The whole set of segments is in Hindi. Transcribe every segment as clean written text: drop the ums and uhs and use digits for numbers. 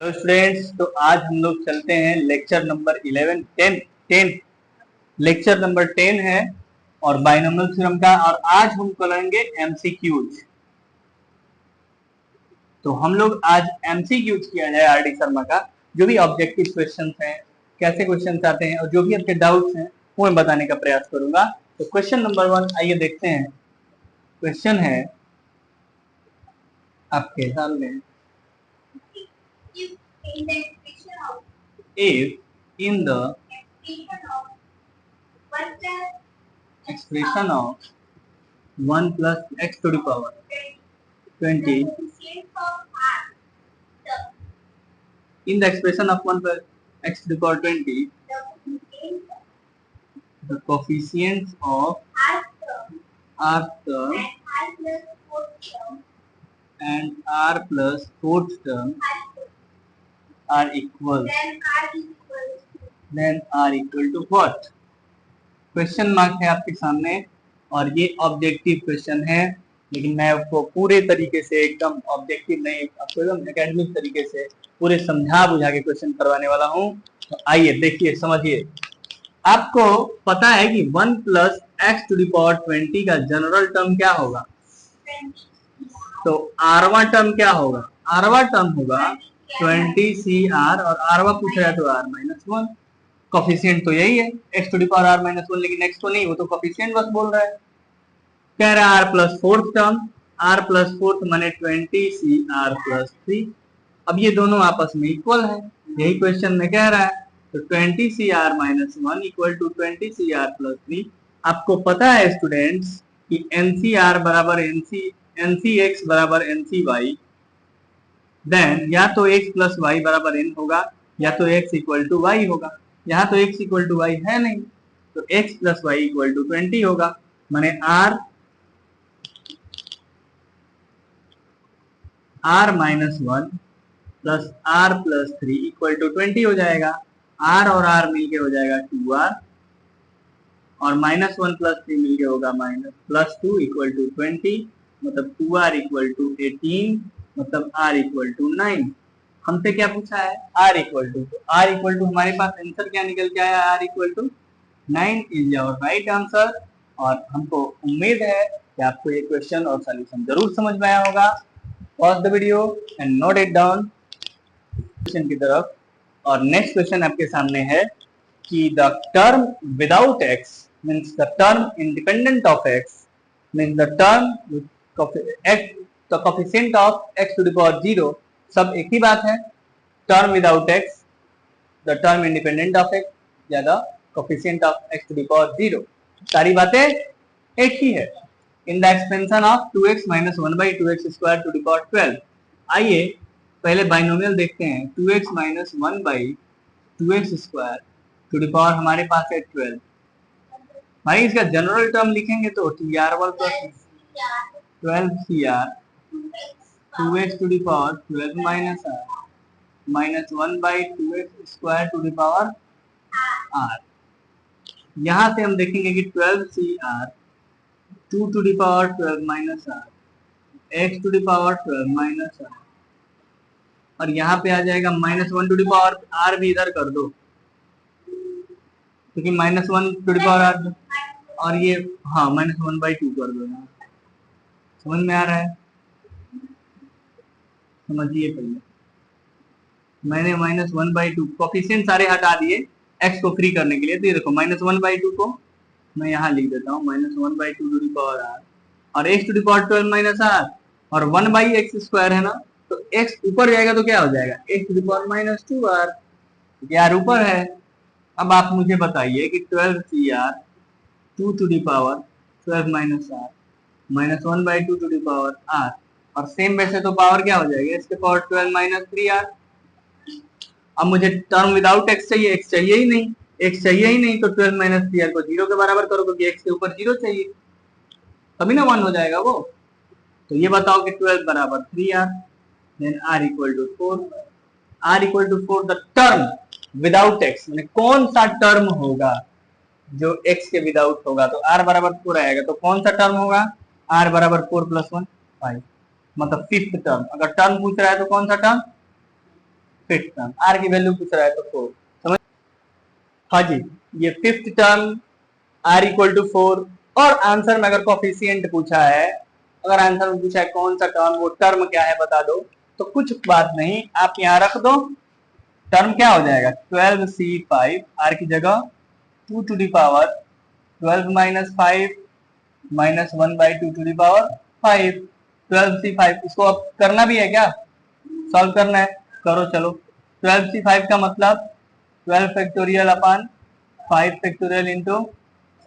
तो स्टूडेंट्स, तो आज हम लोग चलते हैं लेक्चर नंबर 11 10 लेक्चर नंबर 10 है और बाइनोमियल थ्योरम का। और आज हम करेंगे एमसीक्यूज। तो हम लोग आज एमसीक्यूज किया जाए आरडी शर्मा का। जो भी ऑब्जेक्टिव क्वेश्चंस हैं, कैसे क्वेश्चंस आते हैं और जो भी आपके डाउट्स हैं वो मैं बताने का प्रयास करूंगा। तो क्वेश्चन नंबर 1 आइए देखते हैं। क्वेश्चन है आपके सामने, if in the expression of 1 plus x to the power 20 in the expression of 1 plus x to the power 20 the coefficients of r term and r plus fourth term are equal, then r equal to what? Question mark है आपके सामने और ये ऑब्जेक्टिव क्वेश्चन है, लेकिन मैं आपको पूरे तरीके से एकदम ऑब्जेक्टिव नहीं, आपको एकदम एकेडमिक तरीके से पूरे समझा बुझा के क्वेश्चन करवाने वाला हूँ। तो आइए देखिए, समझिए। आपको पता है कि 1 plus x to the power 20 का जनरल टर्म क्या होगा? तो आरवा टर्म क्या होगा? आरवा टर्म होगा 20CR और आरवा पूछ रहा है तो r-1। कोफिशिएंट तो यही है x to the power r-1, लेकिन x तो नहीं, वो तो कोफिशिएंट बस बोल रहा है। कह रहा है r plus fourth term, r plus fourth माने 20CR प्लस 3। अब ये दोनों आपस में इक्वल है, यही क्वेश्चन में कह रहा है। तो 20CR-1 equal to 20CR plus 3। आपको पता है स्टूडेंट्स कि NCR बराबर NCX बराबर NCY, देन या तो x प्लस वाई बराबर n होगा या तो x इक्वल टू वाई होगा। यहाँ तो x इक्वल टू वाई है नहीं, तो x plus y equal to 20 होगा। माने r-1 plus r plus 3 equal to 20 हो जाएगा। r और r मिलके हो जाएगा 2r और -1 प्लस 3 मिलके होगा +2 इक्वल टू 20, मतलब 2r इक्वल टू 18, मतलब r इक्वल टू 9। हमसे क्या पूछा है? r इक्वल टू, तो r इक्वल टू हमारे पास आंसर क्या निकल के आया? r equal to 9 is our right answer. और हमको उम्मीद है कि आपको ये क्वेश्चन और सॉल्यूशन जरूर समझ में आया होगा। Pause the video and note it down question की तरफ। और नेक्स्ट क्वेश्चन आपके सामने है कि the term without x means the term independent of x means the term x, the coefficient of x to the power 0, सब एक ही बात है। term without x, the term independent of x या the coefficient of x to the power 0, सारी बातें एक ही है। in the expansion of 2x minus 1 by 2x square to the power 12। आइए पहले बाइनोमियल देखते हैं। 2x minus 1 by 2x square to the power हमारे पास है 12। भाई इसका जनरल टर्म लिखेंगे तो TR1 plus 12CR 2x to the power 12 minus r minus 1 by 2x square to the power r। यहाँ से हम देखेंगे कि 12CR 2 to the power 12 minus r x to the power 12 minus r, और यहाँ पे आ जाएगा -1 टू द पावर r भी इधर कर दो, क्योंकि -1 टू द पावर r और ये हाँ -1/2 कर दो। यहाँ समझ में आ रहा है? समझिए पहले, मैंने -1/2 कोफिशिएंट सारे हटा दिए x को फ्री करने के लिए। तो ये देखो -1/2 को मैं यहाँ लिख देता हूँ -1/2 टू द पावर r और x to the power 12 minus r और 1/x स्क्वायर है ना, तो x ऊपर जाएगा तो क्या हो जाएगा? x to the power -2r, r ऊपर है। अब आप मुझे बताइए कि 12CR 2 to the power 12 minus r minus 1/2 to the power r, और सेम वैसे तो पावर क्या हो जाएगी? इसके पावर 12 माइनस 3r। अब मुझे टर्म विदाउट x चाहिए, x चाहिए ही नहीं, x चाहिए ही नहीं, तो 12 माइनस 3r को 0 के बराबर करो, क्योंकि x के ऊपर 0 चाहिए, तभी ना 1 हो जाएगा वो। तो ये बताओ कि 12 बराबर 3r, then r equal to 4। r equal to 4 the term without x, माने कौन सा टर्म होगा जो x के विदाउट होगा? तो r बराबर 4 आएगा, तो कौन सा टर्म होगा? r बराबर 4 प्लस 1 5, मतलब फिफ्थ टर्म। अगर टर्म पूछ रहा है तो कौन सा टर्म? फिफ्थ टर्म, आर की वैल्यू पूछ रहा है तो 4, समझ। हाँ जी, ये fifth term r equal to 4, और आंसर में अगर कोफिशिएंट पूछा है, अगर आंसर में पूछा है कौन सा टर्म, वो टर्म क्या है बता दो, तो कुछ बात नहीं, आप यहाँ रख दो, टर्म क्या हो जाएगा 12c5, आर की जगह 2 to the power 12 minus 5 minus 1 by 2 to the power 5, 12c5। इसको अब करना भी है क्या, सॉल्व करना है, करो चलो। 12c5 का मतलब 12 factorial upon 5 factorial into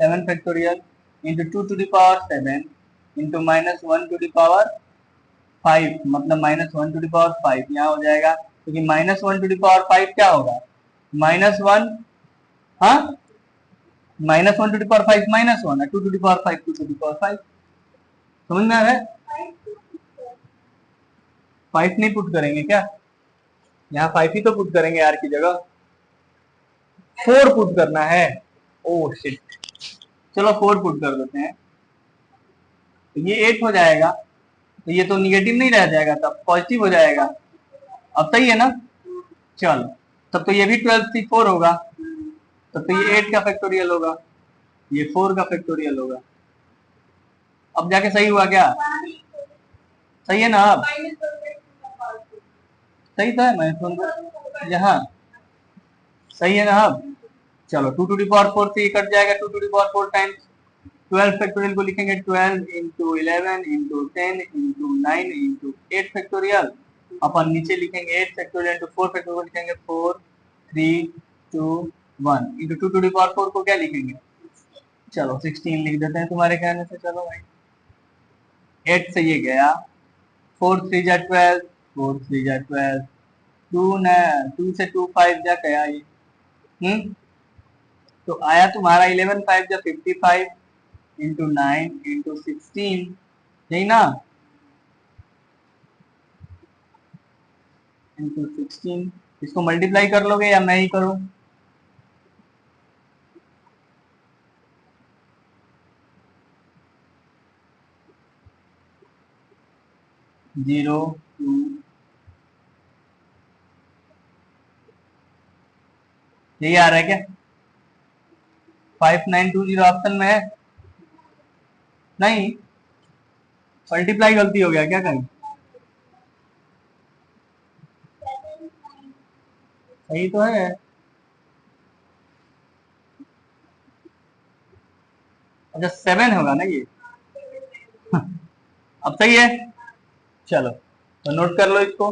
7 factorial into 2 to the power 7 into minus 1 to the power 5, मतलब माइनस 1 टू दी पावर 5 यहाँ हो जाएगा, क्योंकि माइनस 1 टू दी पावर 5 क्या होगा, -1, हाँ, -1 टू दी पावर 5 -1 है, 2 to the power 5 2 to the power 5, समझ में आ रहा है। 5 नहीं पुट करेंगे क्या, यहाँ 5 ही तो पुट करेंगे आर की जगह, 4 पुट करना है, ओह शिट, चलो 4 पुट कर देते हैं, तो ये 8 हो जाएगा, तो ये तो निगेटिव नहीं रह जाएगा, तब पॉजिटिव हो जाएगा, अब सही है ना। चलो, तब तो ये भी 12c4 होगा, तब तो ये 8 का फैक्टोरियल होगा, ये 4 का फैक्टोरियल होगा। अब जाके सही हुआ क्या, सही है ना, अब सही तो है, मैं यहाँ सही है ना अब। चलो 2 टू दी पावर 4 से ये कट जाएगा, 2 to the power 4 times 12 factorial को लिखेंगे 12 into 11 into 10 into 9 into 8 factorial, अपन नीचे लिखेंगे 8 फैक्टोरियल इंटू 4 फैक्टोरियल लिखेंगे 4 3 2 1 इंटू 2 टू दी पावर 4 को क्या लिखेंगे, चलो 16 लिख देते हैं तुम्हारे कहने से, चलो भाई 8 से ये गया, 4 3 जा 12, 4 3 जा 12, 2 न 2 से 2 5 जा गया ये, तो आया तुम्हारा 11 5 जा 55 इंटू 9 इंटू 16, यही ना, इंटू 16, इसको मल्टीप्लाई कर लोगे या मैं ही करूं, जीरो 2, यही आ रहा है क्या, 5920 ऑप्शन में है, नहीं मल्टीप्लाई गलती हो गया क्या कहीं, सही तो है, अच्छा 7 होगा ना ये अब सही है, चलो तो नोट कर लो इसको,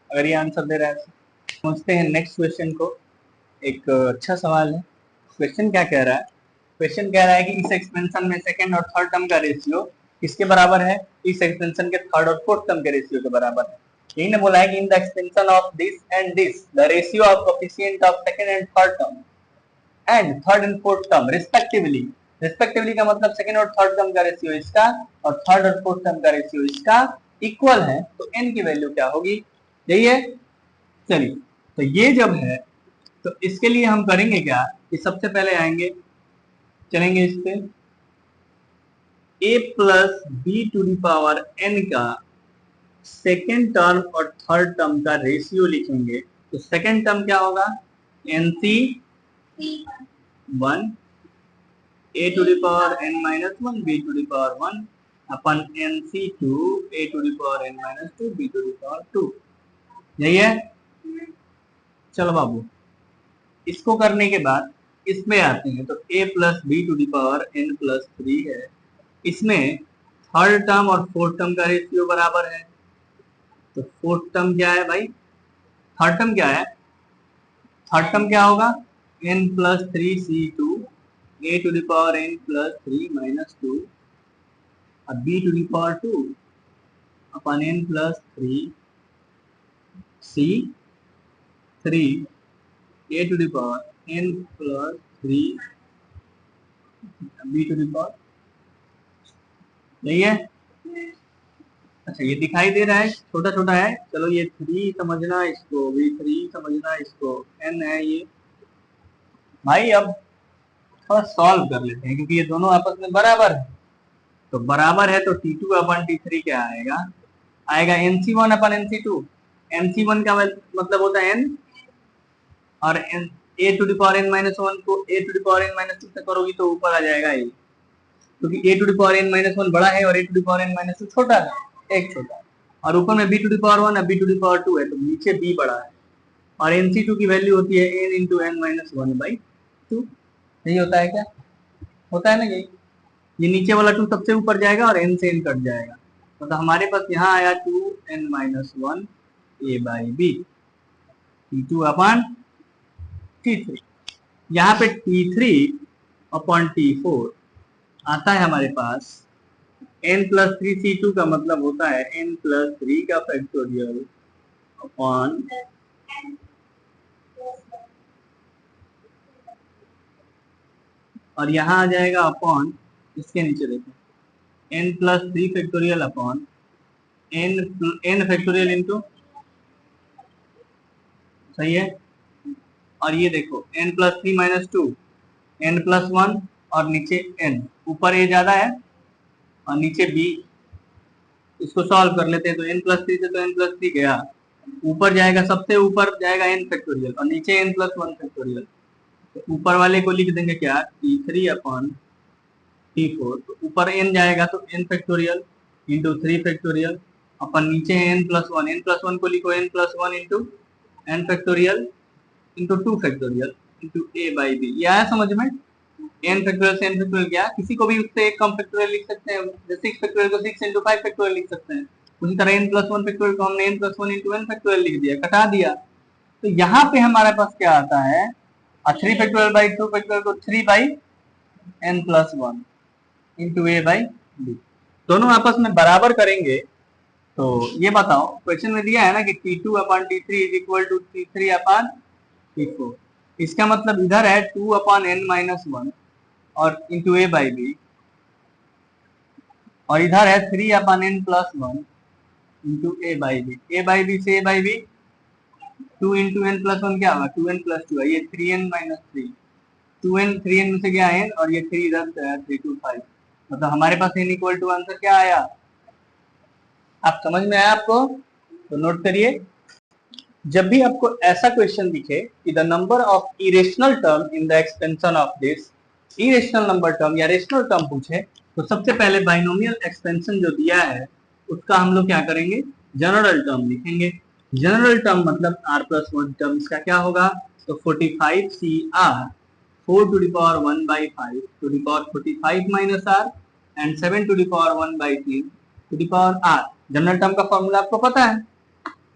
अगर ये आंसर दे रहा है। समझते हैं नेक्स्ट क्वेश्चन को, एक अच्छा सवाल है, क्वेश्चन क्या कह रहा है, क्वेश्चन कह रहा है कि इस एक्सपेंशन में सेकंड और थर्ड टर्म का रेशियो किसके बराबर है, इस एक्सपेंशन के थर्ड और फोर्थ टर्म के रेशियो के बराबर है, यही ने बोला है कि in the expansion of this and this the ratio of coefficient of second and third term and third and fourth term respectively, respectively का मतलब सेकंड और थर्ड टर्म का रेशियो इसका और थर्ड और फोर्थ टर्म का रेशियो इसका इक्वल है, तो n की वैल्यू क्या होगी, यही है। चलिए, तो ये जब है तो इसके लिए हम करेंगे क्या, कि सबसे पहले आएंगे, चलेंगे इस पे a plus b to the power n का सेकेंड टर्म और थर्ड टर्म का रेशियो लिखेंगे, तो सेकेंड टर्म क्या होगा, nc 1 a to the power n minus 1 b to the power 1 upon nc 2 a to the power n minus 2 b to the power 2, यही है। चलो बाबू, इसको करने के बाद इसमें आते हैं, तो a plus b to the power n plus 3 है, इसमें थर्ड टर्म और फोर्थ टर्म का रेशियो बराबर है, तो फोर्थ टर्म क्या है भाई, थर्ड टर्म क्या है, थर्ड टर्म क्या होगा, n plus 3c2 a to the power n plus 3 minus 2 और b to the power 2 upon n plus 3c3 a to the power n plus 3 b to the power, यही है। अच्छा ये दिखाई दे रहा है, छोटा छोटा है, चलो ये 3 समझना, इसको भी 3 समझना, इसको n है ये भाई। अब थोड़ा सॉल्व कर लेते हैं, क्योंकि ये दोनों आपस में बराबर है, तो बराबर है तो T2 अपन T3 क्या आएगा, आएगा NC1 अपन NC2, MC1 का मतलब होता है n, और a to the power n minus one को a to the power n minus two से करोगी तो ऊपर आ जाएगा a, क्योंकि a to the power n minus one बड़ा है और a to the power n minus two छोटा है, एक छोटा है, और ऊपर में b to the power one है, b to the power two है, तो नीचे b बड़ा है, और NC2 की वैल्यू होती है n into n minus one by two. यही होता है क्या? होता है ना यही। ये नीचे वाला 2 सबसे ऊपर जाएगा और n से n कट जाएगा, तो हमारे पास यहाँ आया 2n minus one a by b T2 upon T3। यहाँ पे T3 अपॉन T4 आता है हमारे पास n प्लस थ्री C2 का मतलब होता है n प्लस थ्री का फैक्टोरियल अपॉन और यहाँ आ जाएगा अपॉन, इसके नीचे देखो n plus three factorial upon n factorial into, सही है, और ये देखो n plus three minus two, n plus one और नीचे n, ऊपर a ज्यादा है और नीचे b। इसको सॉल्व कर लेते हैं तो n प्लस थ्री से तो n प्लस थ्री गया, ऊपर जाएगा, सबसे ऊपर जाएगा n फैक्टोरियल और नीचे n प्लस वन फैक्टोरियल, तो ऊपर वाले को लिख देंगे क्या, T3 अपॉन T4, तो ऊपर n जाएगा तो n factorial into three factorial अपन नीचे n प्लस वन को लिखो n plus one into n factorial into two factorial into a by B. ये आया समझ में? n फैक्टोरियल से n फैक्टोरियल क्या, किसी को भी उससे एक कम फैक्टोरियल लिख सकते हैं, जैसे 6 फैक्टोरियल को 6 इंटू 5 फैक्टोरियल लिख सकते हैं, उसी तरह n प्लस वन फैक्टोरियल को हमने n plus one into n factorial लिख दिया, कटा दिया। तो यहाँ पे हमारे पास क्या आता है, three factorial by two factorial को 3 by n plus one into a by b, दोनों आपस में बराबर करेंगे। तो ये बताओ, क्वेश्चन में दिया है ना कि T2 upon T3 is equal to T3 upon T4, इसका मतलब इधर है 2 अपॉन n माइनस वन और इंटू a बाई बी, और इधर है 3 upon n plus one into a by b. a by b से a by b 2 into n plus one क्या होगा, 2n प्लस टू है, ये 3n minus three, 2n 3n में से गया n और ये 3 इधर से आया 3 2 5, मतलब हमारे पास n इक्वल टू आंसर क्या आया। आप समझ में आया आपको? तो नोट करिए, जब भी आपको ऐसा क्वेश्चन दिखे कि the number of irrational term in the expansion of this, irrational number term या रेशनल टर्म पूछे, तो सबसे पहले बाइनोमियल एक्सपेंशन जो दिया है उसका हम लोग क्या करेंगे, जनरल टर्म लिखेंगे। जनरल टर्म मतलब r प्लस वन टर्म, इसका क्या होगा, तो 45CR 4 to the power 1 by 5 to the power 45 minus r and 7 to the power 1 by 3 to the power r। General term का फॉर्मूला आपको पता है।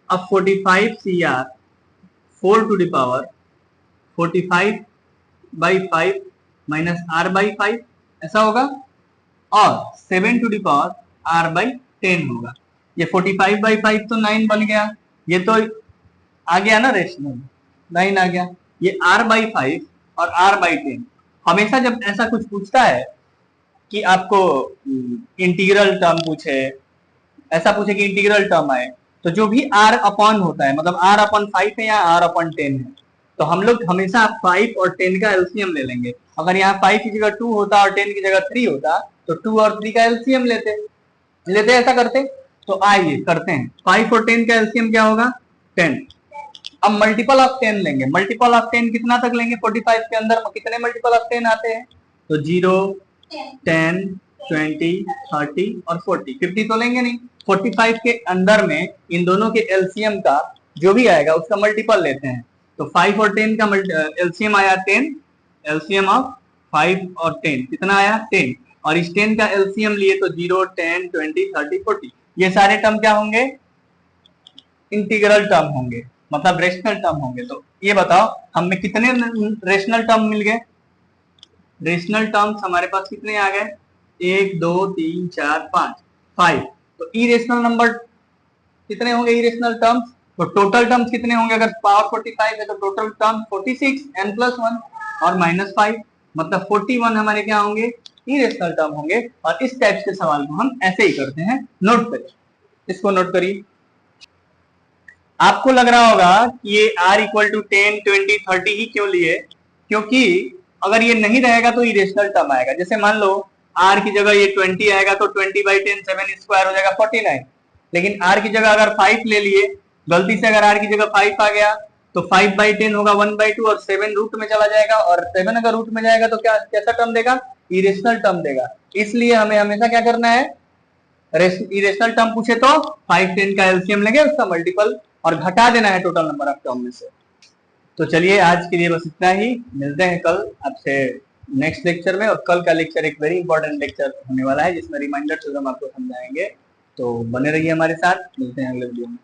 अब 45CR 4 to the power 45 by 5 minus r by 5 ऐसा होगा, और 7 to the power r by 10 होगा। ये 45 by 5 तो 9 बन गया, ये तो आ गया ना रेशनल, 9 आ गया, ये r by 5 और r by 10। हमेशा जब ऐसा कुछ पूछता है कि आपको इंटीग्रल टर्म पूछे, ऐसा पूछे कि इंटीग्रल टर्म आए, तो जो भी r अपॉन होता है, मतलब r अपॉन 5 है या r अपॉन 10 है, तो हम लोग हमेशा 5 और 10 का एलसीएम ले लेंगे। अगर यहाँ 5 की जगह 2 होता और 10 की जगह 3 होता तो 2 और 3 का एलसीएम लेते, ऐसा करते। तो आइए करते हैं, 5 और 10 का एलसीएम क्या होगा, 10। अब मल्टीपल ऑफ 10 लेंगे, मल्टीपल ऑफ 10 कितना तक लेंगे, 45 के अंदर कितने मल्टीपल ऑफ 10 आते हैं, तो 0 10 20 30 और 40, 50 तो लेंगे नहीं। 45 के अंदर में इन दोनों के एलसीएम का जो भी आएगा उसका मल्टीपल लेते हैं, तो 5 और 10 का एलसीएम आया 10, एलसीएम ऑफ 5 और 10 कितना आया 10, और इस 10 का एलसीएम लिए तो 0 10 20 30 40, ये सारे टर्म क्या होंगे, इंटीग्रल टर्म होंगे, मतलब रेशनल टर्म होंगे। तो ये बताओ हमें कितने रेशनल टर्म मिल गए, रेशनल टर्म्स हमारे पास कितने आ गए, 1 2 3 4 5 5। तो इरेशनल नंबर कितने होंगे, इरेशनल टर्म्स, तो टोटल टर्म्स कितने होंगे, अगर पावर 45 है तो टोटल टर्म्स 46 n प्लस 1 और माइनस 5, मतलब 41 हमारे क्या होंगे, इरेशनल टर्म होंगे। और इस टाइप के सवाल को हम ऐसे ही करते हैं, नोट करिए, इसको नोट करिए। आपको लग रहा होगा कि ये r इक्वल टू 10 20 30 ही क्यों लिए, क्योंकि अगर ये नहीं रहेगा तो इरेशनल टर्म आएगा। जैसे मान लो r की जगह ये 20 आएगा तो 20 बाई 10 7 स्क्वायर हो जाएगा 49, लेकिन r की जगह अगर 5 ले लिए गलती से अगर r की जगह 5 आ गया तो 5/10 होगा 1/2 और 7 रूट में चला जाएगा, और 7 अगर रूट में जाएगा तो क्या कैसा टर्म देगा, इरेशनल टर्म देगा। इसलिए हमें हमेशा क्या करना है, इरेशनल टर्म पूछे तो 5 10 का एलसीएम लेंगे, उसका मल्टीपल और घटा देना है टोटल नंबर ऑफ टर्म में से। तो चलिए आज के लिए बस इतना ही, मिलते हैं कल आपसे नेक्स्ट लेक्चर में। और कल का लेक्चर एक वेरी इंपॉर्टेंट लेक्चर होने वाला है जिसमें रिमाइंडर थ्योरम आपको समझाएंगे, तो बने रहिए हमारे साथ, मिलते हैं अगले वीडियो में।